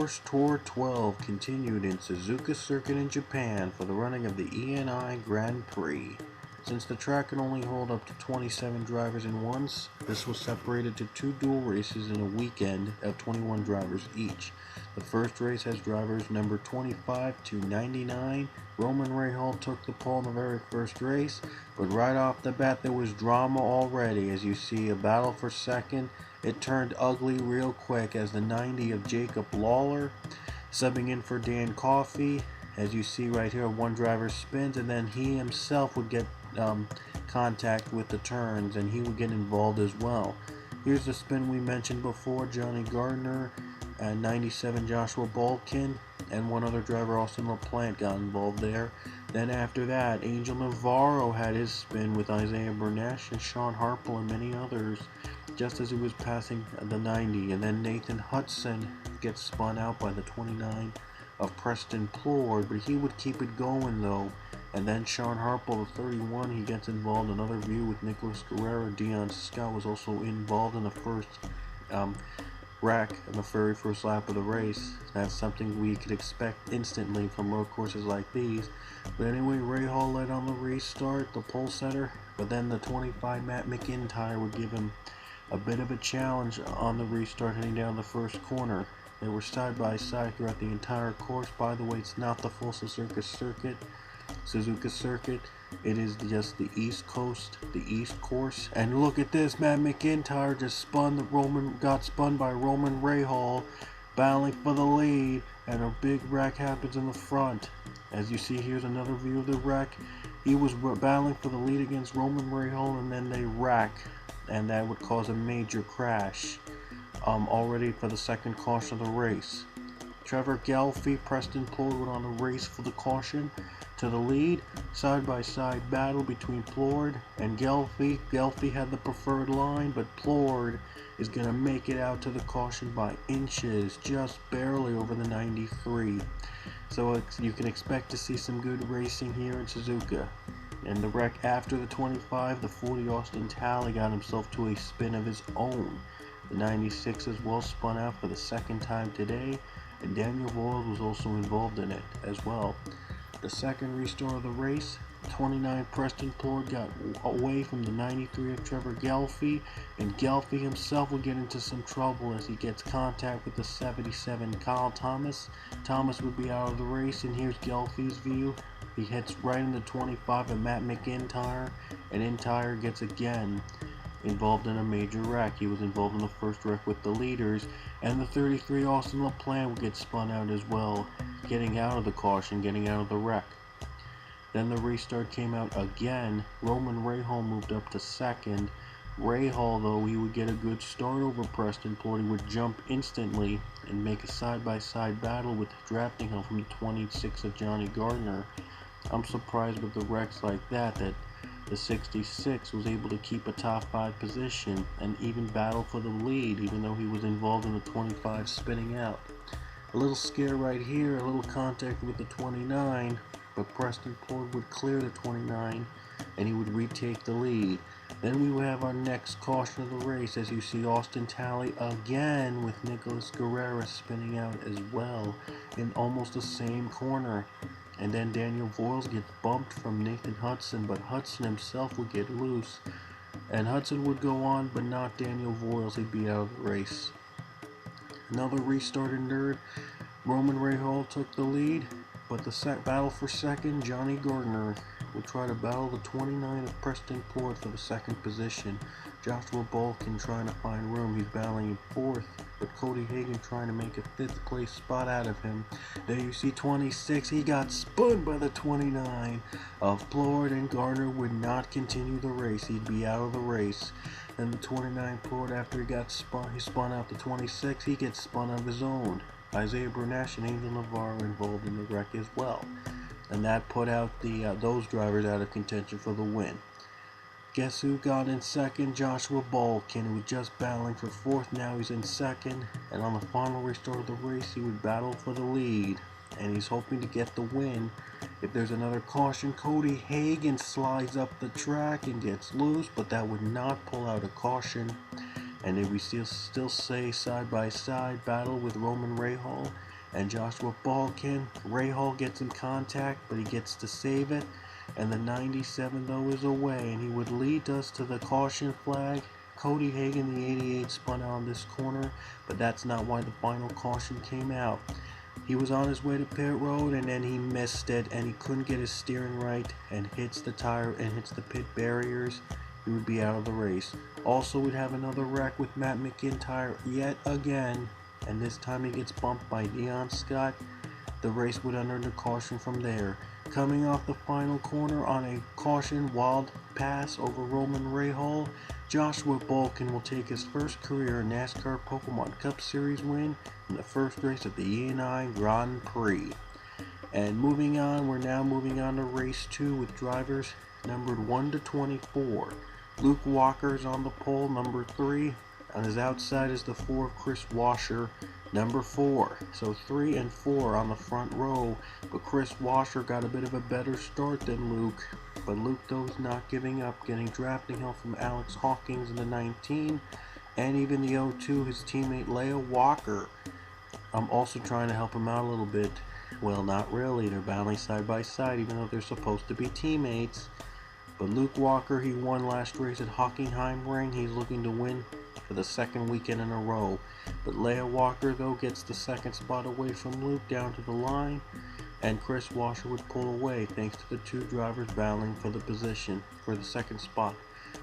Force Tour 12 continued in Suzuka Circuit in Japan for the running of the ENI Grand Prix. Since the track can only hold up to 27 drivers in once, this was separated to two dual races in a weekend of 21 drivers each. The first race has drivers number 25 to 99. Roman Rahal took the pole in the very first race, but right off the bat there was drama already. As you see, a battle for second. It turned ugly real quick as the 90 of Jacob Lawler subbing in for Dan Coffey. As you see right here, one driver spins and then he himself would get contact with the turns and he would get involved as well. Here's the spin we mentioned before. Johnny Gardner and 97 Joshua Balkin and one other driver, Austin LaPlante, got involved there. Then after that, Angel Navarro had his spin with Isaiah Bernesh and Sean Harple and many others just as he was passing the 90. And then Nathan Hudson gets spun out by the 29 of Preston Plord, but he would keep it going though. And then Sean Harple, the 31, he gets involved. Another view with Nicholas Guerrero. Dion Scott was also involved in the first wreck in the very first lap of the race. That's something we could expect instantly from road courses like these. But anyway, Rahal led on the restart, the pole setter, but then the 25 Matt McIntyre would give him a bit of a challenge on the restart heading down the first corner. They were side by side throughout the entire course. By the way, it's not the full Suzuka Circuit. It is just the East Coast, the East course. And look at this, Matt McIntyre just got spun by Roman Rahal, battling for the lead, and a big wreck happens in the front. As you see, here's another view of the wreck. He was battling for the lead against Roman Rahal, and then they wreck, and that would cause a major crash. Already for the second caution of the race. Trevor Gelfi, Preston Plord went on the race for the caution to the lead. Side-by-side battle between Plord and Gelfi. Gelfi had the preferred line, but Plord is going to make it out to the caution by inches, just barely over the 93. So you can expect to see some good racing here in Suzuka. And the wreck after the 25, the 40 Austin Talley got himself to a spin of his own. The 96 as well spun out for the second time today, and Daniel Voyle was also involved in it as well. The second restart of the race, 29 Preston Plord got away from the 93 of Trevor Gelfi, and Gelfi himself will get into some trouble as he gets contact with the 77 Kyle Thomas. Thomas would be out of the race, and here's Gelfi's view. He hits right in the 25 of Matt McIntyre, and Intyre gets again involved in a major wreck. He was involved in the first wreck with the leaders, and the 33 Austin LaPlante will get spun out as well, getting out of the caution, getting out of the wreck. Then the restart came out again. Roman Rahal moved up to second. Rahal, though, he would get a good start over Preston Plord. He would jump instantly and make a side-by-side battle with drafting help from the 26 of Johnny Gardner. I'm surprised with the wrecks like that the 66 was able to keep a top 5 position and even battle for the lead, even though he was involved in the 25 spinning out. A little scare right here, a little contact with the 29, but Preston Plord would clear the 29 and he would retake the lead. Then we would have our next caution of the race, as you see Austin Talley again with Nicholas Guerrero spinning out as well in almost the same corner. And then Daniel Voiles gets bumped from Nathan Hudson, but Hudson himself would get loose. And Hudson would go on, but not Daniel Voiles. He'd be out of the race. Another restart in third. Roman Rahal took the lead, but the battle for second, Johnny Gardner would try to battle the 29 of Preston Plord for the second position. Joshua Balkin trying to find room. He's battling in fourth, but Cody Hagan trying to make a fifth place spot out of him. There you see 26. He got spun by the 29 of Plord, and Gardner would not continue the race. He'd be out of the race. Then the 29 Plord, after he spun out the 26, he gets spun of his own. Isaiah Bernesh and Angel Navarro involved in the wreck as well. And that put out those drivers out of contention for the win. Guess who got in second? Joshua Balkin, who was just battling for fourth. Now he's in second, and on the final restart of the race, he would battle for the lead, and he's hoping to get the win. If there's another caution, Cody Hagan slides up the track and gets loose, but that would not pull out a caution. And then we still say side-by-side battle with Roman Rahal and Joshua Balkin. Rahal gets in contact, but he gets to save it, and the 97 though is away, and he would lead us to the caution flag. Cody Hagan, the 88, spun out on this corner, but that's not why the final caution came out. He was on his way to pit road, and then he missed it, and he couldn't get his steering right, and hits the tire and hits the pit barriers. He would be out of the race. Also, we'd have another wreck with Matt McIntyre yet again, and this time he gets bumped by Dion Scott. The race would enter the caution from there. Coming off the final corner on a caution wild pass over Roman Rahal, Joshua Balkin will take his first career NASCAR Pokemon Cup Series win in the first race of the E&I Grand Prix. And moving on, we're now moving on to race 2 with drivers numbered 1 to 24. Luke Walker is on the pole, number 3. On his outside is the 4 of Chris Washer, number 4. So 3 and 4 on the front row, but Chris Washer got a bit of a better start than Luke. But Luke, though, is not giving up, getting drafting help from Alex Hawkins in the 19, and even the 02, his teammate Leah Walker. I'm also trying to help him out a little bit. Well, not really. They're battling side by side, even though they're supposed to be teammates. But Luke Walker, he won last race at Hockenheimring. He's looking to win for the second weekend in a row. But Leah Walker, though, gets the second spot away from Luke down to the line, and Chris Washer would pull away thanks to the two drivers battling for the position for the second spot.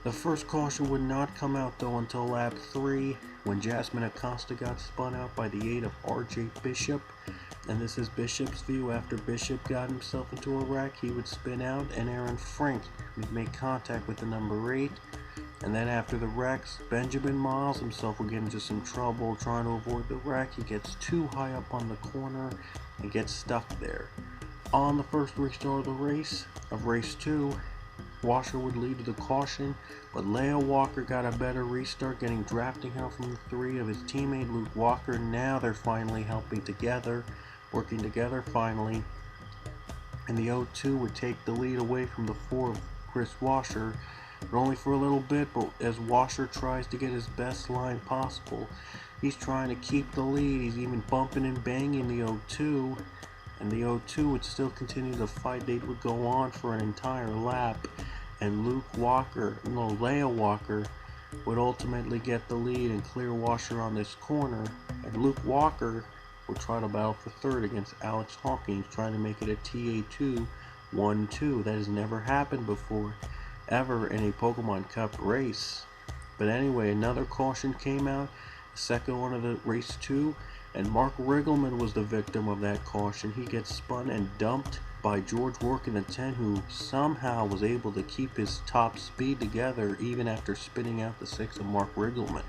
The first caution would not come out, though, until lap 3, when Jasmine Acosta got spun out by the 8 of RJ Bishop. And this is Bishop's view. After Bishop got himself into a wreck, he would spin out, and Aaron Frank would make contact with the number 8. And then after the wrecks, Benjamin Miles himself would get into some trouble trying to avoid the wreck. He gets too high up on the corner and gets stuck there. On the first restart of the race, of race 2, Washer would lead to the caution, but Leah Walker got a better restart, getting drafting help from the 3 of his teammate Luke Walker. Now they're finally helping together, working together finally. And the 02 would take the lead away from the 4 of Chris Washer, but only for a little bit. But as Washer tries to get his best line possible, he's trying to keep the lead. He's even bumping and banging the 02, and the 02 would still continue the fight. They would go on for an entire lap, and Leah Walker would ultimately get the lead and clear Washer on this corner, and Luke Walker would try to battle for third against Alex Hawkins, trying to make it a TA2 1-2. That has never happened before, ever, in a Pokemon Cup race. But anyway, another caution came out, the second one of the race 2, and Mark Riggleman was the victim of that caution. He gets spun and dumped by George Work in the 10, who somehow was able to keep his top speed together even after spinning out the 6 of Mark Riggleman.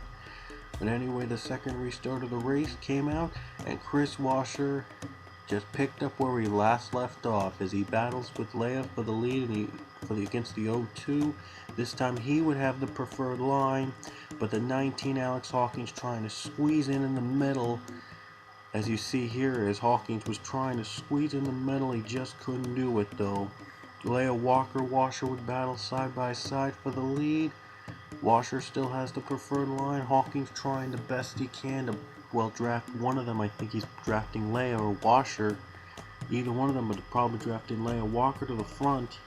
But anyway, the second restart of the race came out, and Chris Washer just picked up where he last left off as he battles with Leia for the lead against the 02. This time he would have the preferred line, but the 19 Alex Hawkins trying to squeeze in the middle. As you see here, as Hawkins was trying to squeeze in the middle, he just couldn't do it though. Leia Washer would battle side by side for the lead. Washer still has the preferred line. Hawkins trying the best he can to, draft one of them. I think he's drafting Leia or Washer. Either one of them would probably drafting Leia Walker to the front.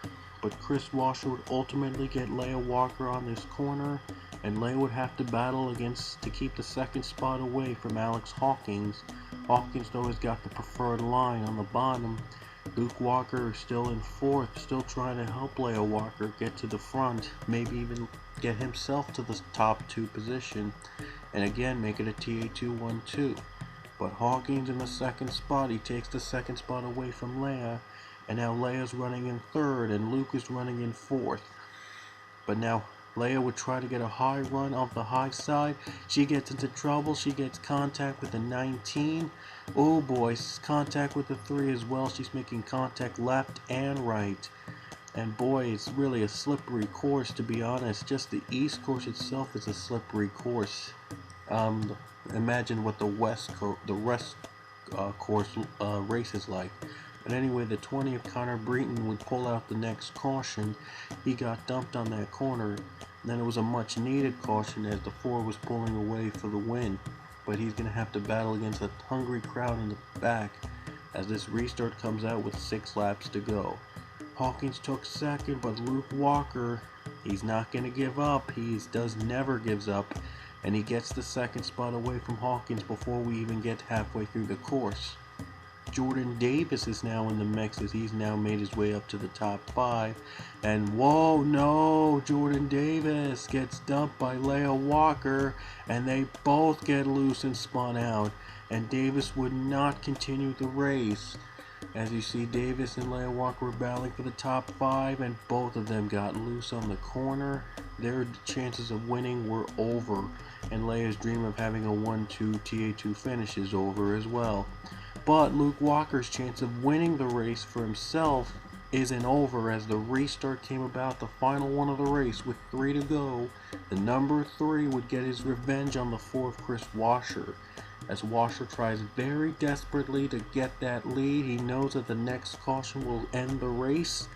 But Chris Washer would ultimately get Leia Walker on this corner, and Leia would have to battle to keep the second spot away from Alex Hawkins. Hawkins, though, has got the preferred line on the bottom. Luke Walker is still in fourth, still trying to help Leia Walker get to the front, maybe even get himself to the top 2 position, and again make it a TA2-1-2. But Hawkins in the second spot, he takes the second spot away from Leia, and now Leia's running in third, and Luke is running in fourth. But now Leia would try to get a high run off the high side. She gets into trouble. She gets contact with the 19. Oh boy, contact with the 3 as well. She's making contact left and right. And boy, it's really a slippery course, to be honest. Just the East course itself is a slippery course. Imagine what the West course race is like. But anyway, the 20 of Connor Breton would pull out the next caution. He got dumped on that corner. Then it was a much needed caution as the 4 was pulling away for the win. but he's going to have to battle against a hungry crowd in the back as this restart comes out with 6 laps to go. Hawkins took second, but Luke Walker, he's not going to give up. He never gives up, and he gets the second spot away from Hawkins before we even get halfway through the course. Jordan Davis is now in the mix as he's now made his way up to the top 5. And whoa, no, Jordan Davis gets dumped by Leah Walker, and they both get loose and spun out. And Davis would not continue the race. As you see, Davis and Leah Walker were battling for the top 5, and both of them got loose on the corner. Their chances of winning were over, and Leah's dream of having a 1-2 TA2 finish is over as well. But Luke Walker's chance of winning the race for himself isn't over, as the restart came about, the final one of the race with 3 to go. The number 3 would get his revenge on the 4th Chris Washer, as Washer tries very desperately to get that lead. He knows that the next caution will end the race.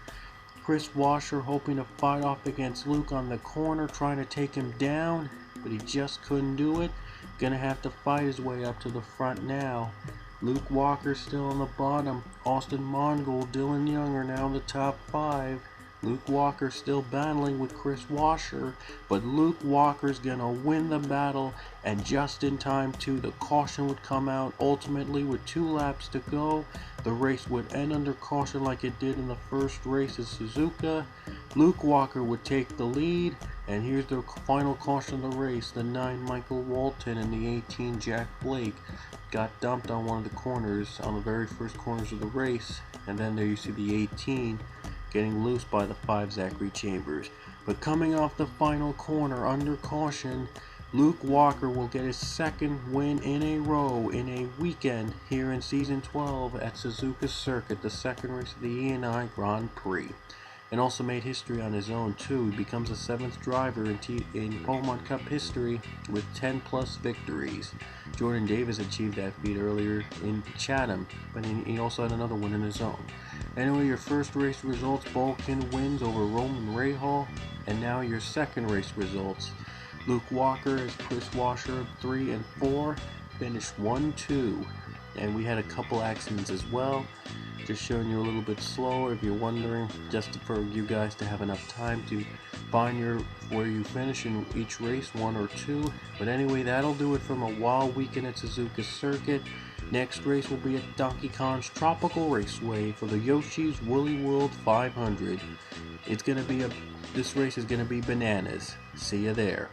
Chris Washer hoping to fight off against Luke on the corner, trying to take him down, but he just couldn't do it. Gonna have to fight his way up to the front now. Luke Walker still on the bottom. Austin Mongol, Dylan Young are now in the top 5. Luke Walker still battling with Chris Washer, but Luke Walker's gonna win the battle, and just in time too. The caution would come out ultimately with 2 laps to go. The race would end under caution like it did in the first race at Suzuka. Luke Walker would take the lead, and here's the final caution of the race. The 9 Michael Walton and the 18 Jack Blake got dumped on one of the corners, on the very first corners of the race, and then there you see the 18 getting loose by the 5 Zachary Chambers. But coming off the final corner under caution, Luke Walker will get his 2nd win in a row in a weekend here in Season 12 at Suzuka Circuit, the 2nd race of the E&I Grand Prix. And also made history on his own too. He becomes the 7th driver in Pokemon Cup history with 10 plus victories. Jordan Davis achieved that feat earlier in Chatham, but he also had another one in his own. Anyway, your first race results: Balkan wins over Roman Rahal, and now your second race results. Luke Walker as Chris Washer 3 and 4 finished 1-2, and we had a couple accidents as well. Just showing you a little bit slower if you're wondering, just for you guys to have enough time to find where you finish in each race, 1 or 2. But anyway, that'll do it from a wild weekend at Suzuka Circuit. Next race will be at Donkey Kong's Tropical Raceway for the Yoshi's Woolly World 500. This race is gonna be bananas. See you there.